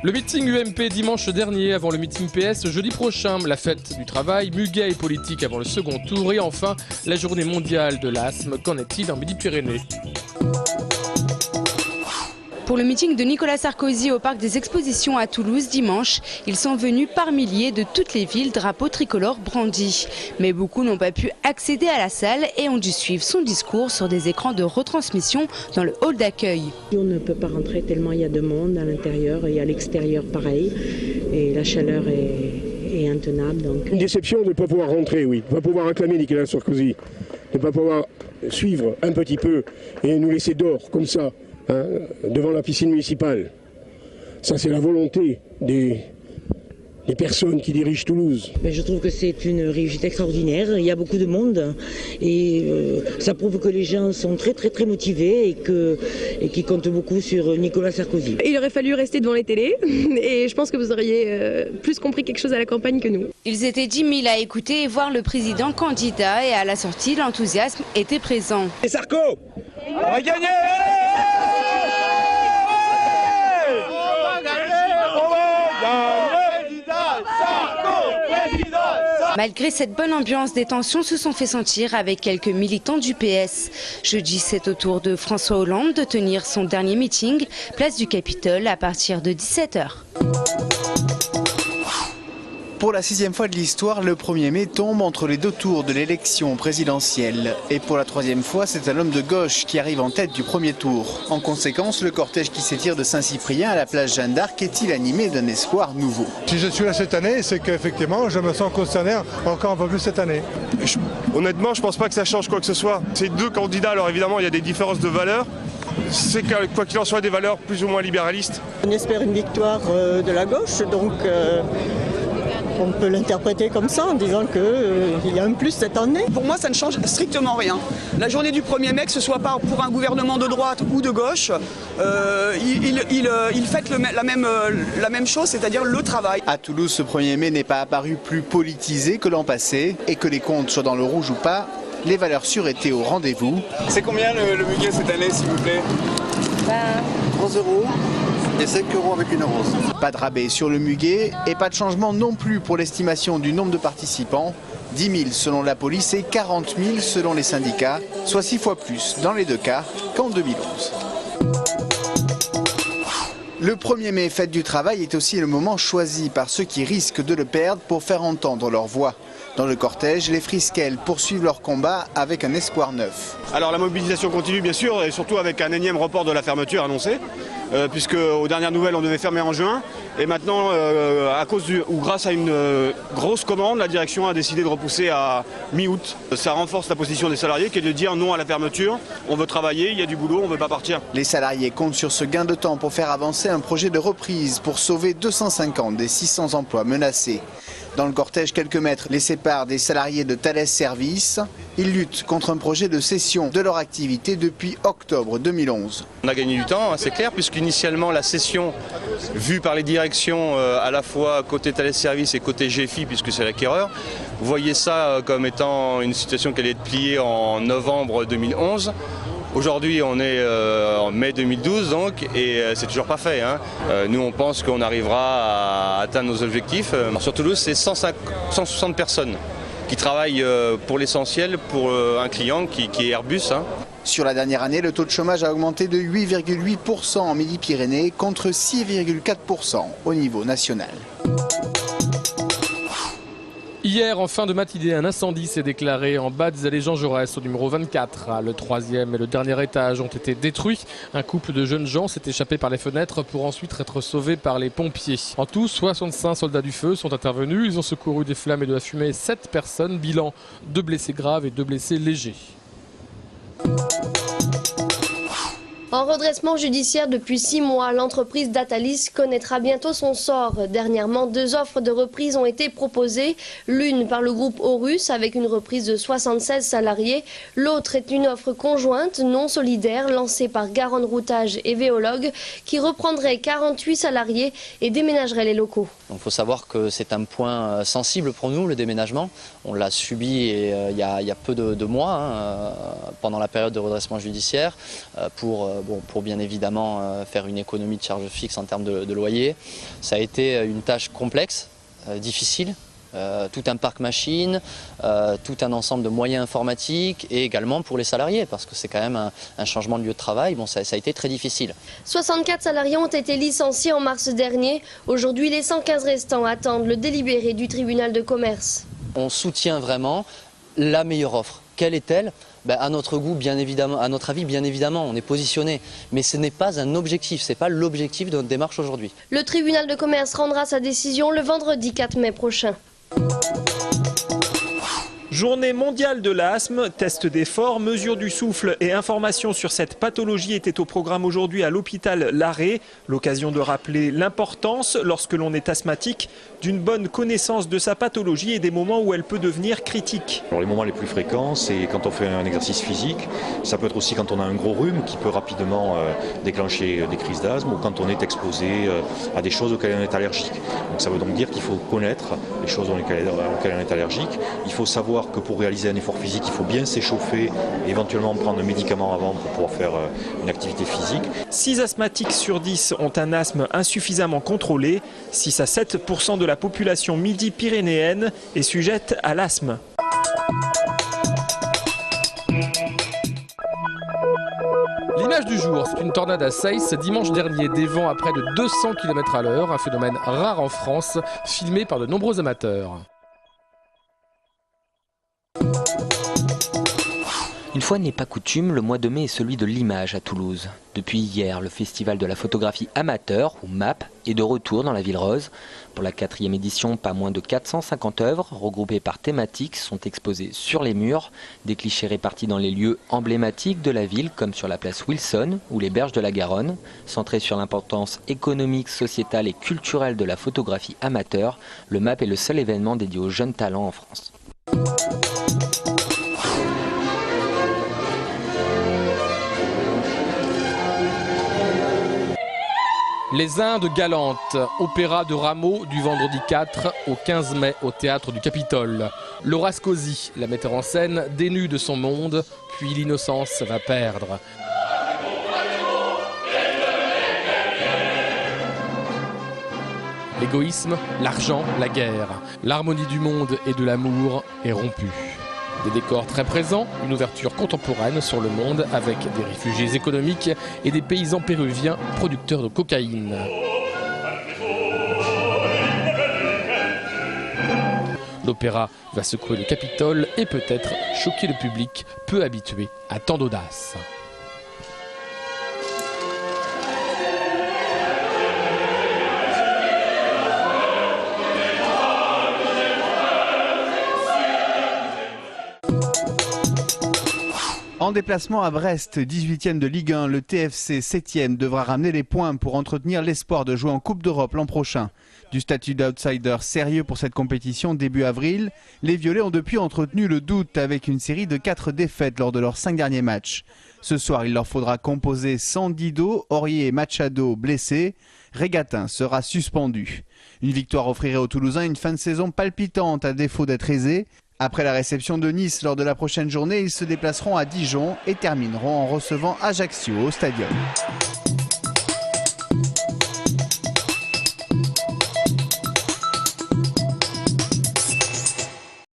Le meeting UMP dimanche dernier avant le meeting PS jeudi prochain, la fête du travail, muguet et politique avant le second tour et enfin la journée mondiale de l'asthme. Qu'en est-il en Midi-Pyrénées ? Pour le meeting de Nicolas Sarkozy au parc des expositions à Toulouse dimanche, ils sont venus par milliers de toutes les villes, drapeaux tricolores brandis. Mais beaucoup n'ont pas pu accéder à la salle et ont dû suivre son discours sur des écrans de retransmission dans le hall d'accueil. On ne peut pas rentrer tellement il y a de monde à l'intérieur et à l'extérieur pareil. Et la chaleur est intenable. Donc. Une déception de ne pas pouvoir rentrer, oui. De ne pas pouvoir acclamer Nicolas Sarkozy. De ne pas pouvoir suivre un petit peu et nous laisser dehors comme ça. Devant la piscine municipale. Ça, c'est la volonté des personnes qui dirigent Toulouse. Je trouve que c'est une réussite extraordinaire. Il y a beaucoup de monde et ça prouve que les gens sont très motivés et qui comptent beaucoup sur Nicolas Sarkozy. Il aurait fallu rester devant les télés et je pense que vous auriez plus compris quelque chose à la campagne que nous. Ils étaient 10 000 à écouter et voir le président candidat et à la sortie, l'enthousiasme était présent. Et Sarko, on va gagner! Malgré cette bonne ambiance, des tensions se sont fait sentir avec quelques militants du PS. Jeudi, c'est au tour de François Hollande de tenir son dernier meeting, place du Capitole, à partir de 17 h. Pour la 6e fois de l'histoire, le 1er mai tombe entre les deux tours de l'élection présidentielle. Et pour la 3e fois, c'est un homme de gauche qui arrive en tête du premier tour. En conséquence, le cortège qui s'étire de Saint-Cyprien à la place Jeanne d'Arc est-il animé d'un espoir nouveau? Si je suis là cette année, c'est qu'effectivement, je me sens concerné encore un peu plus cette année. Honnêtement, je ne pense pas que ça change quoi que ce soit. Ces deux candidats, alors évidemment, il y a des différences de valeurs. C'est quoi qu'il en soit des valeurs plus ou moins libéralistes. On espère une victoire de la gauche, donc on peut l'interpréter comme ça en disant qu'il y a un plus cette année. Pour moi, ça ne change strictement rien. La journée du 1er mai, que ce soit pas pour un gouvernement de droite ou de gauche, il fête la même chose, c'est-à-dire le travail. À Toulouse, ce 1er mai n'est pas apparu plus politisé que l'an passé, et que les comptes soient dans le rouge ou pas, les valeurs sûres étaient au rendez-vous. C'est combien le muguet cette année, s'il vous plaît? 3 € et 5 € avec une rose. Pas de rabais sur le muguet et pas de changement non plus pour l'estimation du nombre de participants. 10 000 selon la police et 40 000 selon les syndicats, soit 6 fois plus dans les deux cas qu'en 2011. Le 1er mai, fête du travail, est aussi le moment choisi par ceux qui risquent de le perdre pour faire entendre leur voix. Dans le cortège, les Frisquels poursuivent leur combat avec un espoir neuf. Alors la mobilisation continue bien sûr, et surtout avec un énième report de la fermeture annoncé, puisque aux dernières nouvelles on devait fermer en juin, et maintenant grâce à une grosse commande, la direction a décidé de repousser à mi-août. Ça renforce la position des salariés qui est de dire non à la fermeture, on veut travailler, il y a du boulot, on ne veut pas partir. Les salariés comptent sur ce gain de temps pour faire avancer un projet de reprise pour sauver 250 des 600 emplois menacés. Dans le cortège, quelques mètres les séparent des salariés de Thales Service. Ils luttent contre un projet de cession de leur activité depuis octobre 2011. On a gagné du temps, c'est clair, puisqu'initialement la cession vue par les directions à la fois côté Thales Service et côté GFI, puisque c'est l'acquéreur, voyait ça comme étant une situation qui allait être pliée en novembre 2011. Aujourd'hui, on est en mai 2012 donc, et c'est toujours pas fait. Nous, on pense qu'on arrivera à atteindre nos objectifs. Sur Toulouse, c'est 160 personnes qui travaillent pour l'essentiel pour un client qui est Airbus. Sur la dernière année, le taux de chômage a augmenté de 8,8% en Midi-Pyrénées contre 6,4% au niveau national. Hier, en fin de matinée, un incendie s'est déclaré en bas des allées Jean Jaurès, au numéro 24. Le 3e et le dernier étage ont été détruits. Un couple de jeunes gens s'est échappé par les fenêtres pour ensuite être sauvé par les pompiers. En tout, 65 soldats du feu sont intervenus. Ils ont secouru des flammes et de la fumée 7 personnes. Bilan, 2 blessés graves et 2 blessés légers. En redressement judiciaire depuis 6 mois, l'entreprise Datalis connaîtra bientôt son sort. Dernièrement, 2 offres de reprise ont été proposées. L'une par le groupe Horus avec une reprise de 76 salariés. L'autre est une offre conjointe non solidaire lancée par Garonne Routage et Véologue qui reprendrait 48 salariés et déménagerait les locaux. Il faut savoir que c'est un point sensible pour nous, le déménagement. On l'a subi il y a peu de mois, pendant la période de redressement judiciaire, pour pour bien évidemment faire une économie de charges fixes en termes de loyer. Ça a été une tâche complexe, difficile. Tout un parc machine, tout un ensemble de moyens informatiques et également pour les salariés parce que c'est quand même un changement de lieu de travail. Bon, ça a été très difficile. 64 salariés ont été licenciés en mars dernier. Aujourd'hui, les 115 restants attendent le délibéré du tribunal de commerce. On soutient vraiment la meilleure offre. Quelle est-elle ? À notre goût, bien évidemment, à notre avis, bien évidemment, on est positionné. Mais ce n'est pas un objectif, ce n'est pas l'objectif de notre démarche aujourd'hui. Le tribunal de commerce rendra sa décision le vendredi 4 mai prochain. Journée mondiale de l'asthme, test d'effort, mesure du souffle et information sur cette pathologie étaient au programme aujourd'hui à l'hôpital Larrey. L'occasion de rappeler l'importance, lorsque l'on est asthmatique, d'une bonne connaissance de sa pathologie et des moments où elle peut devenir critique. Alors les moments les plus fréquents, c'est quand on fait un exercice physique. Ça peut être aussi quand on a un gros rhume qui peut rapidement déclencher des crises d'asthme ou quand on est exposé à des choses auxquelles on est allergique. Donc ça veut donc dire qu'il faut connaître les choses auxquelles on est allergique. Il faut savoir que pour réaliser un effort physique, il faut bien s'échauffer et éventuellement prendre un médicament avant pour pouvoir faire une activité physique. 6 asthmatiques sur 10 ont un asthme insuffisamment contrôlé. 6 à 7% de la population midi-pyrénéenne est sujette à l'asthme. L'image du jour, c'est une tornade à Seyss dimanche dernier, des vents à près de 200 km/h, un phénomène rare en France, filmé par de nombreux amateurs. Une fois n'est pas coutume, le mois de mai est celui de l'image à Toulouse. Depuis hier, le festival de la photographie amateur, ou MAP, est de retour dans la Ville Rose. Pour la 4e édition, pas moins de 450 œuvres, regroupées par thématiques, sont exposées sur les murs. Des clichés répartis dans les lieux emblématiques de la ville, comme sur la place Wilson ou les berges de la Garonne. Centré sur l'importance économique, sociétale et culturelle de la photographie amateur, le MAP est le seul événement dédié aux jeunes talents en France. Les Indes galantes, opéra de Rameau du vendredi 4 au 15 mai au théâtre du Capitole. Laura Scosi, la metteur en scène, dénue de son monde, puis l'innocence va perdre. L'égoïsme, l'argent, la guerre, l'harmonie du monde et de l'amour est rompue. Des décors très présents, une ouverture contemporaine sur le monde avec des réfugiés économiques et des paysans péruviens producteurs de cocaïne. L'opéra va secouer le Capitole et peut-être choquer le public peu habitué à tant d'audace. En déplacement à Brest, 18e de Ligue 1, le TFC 7e devra ramener les points pour entretenir l'espoir de jouer en Coupe d'Europe l'an prochain. Du statut d'outsider sérieux pour cette compétition début avril, les Violets ont depuis entretenu le doute avec une série de 4 défaites lors de leurs 5 derniers matchs. Ce soir, il leur faudra composer sans Dido, Aurier et Machado blessés. Régatin sera suspendu. Une victoire offrirait aux Toulousains une fin de saison palpitante à défaut d'être aisée. Après la réception de Nice lors de la prochaine journée, ils se déplaceront à Dijon et termineront en recevant Ajaccio au Stadium.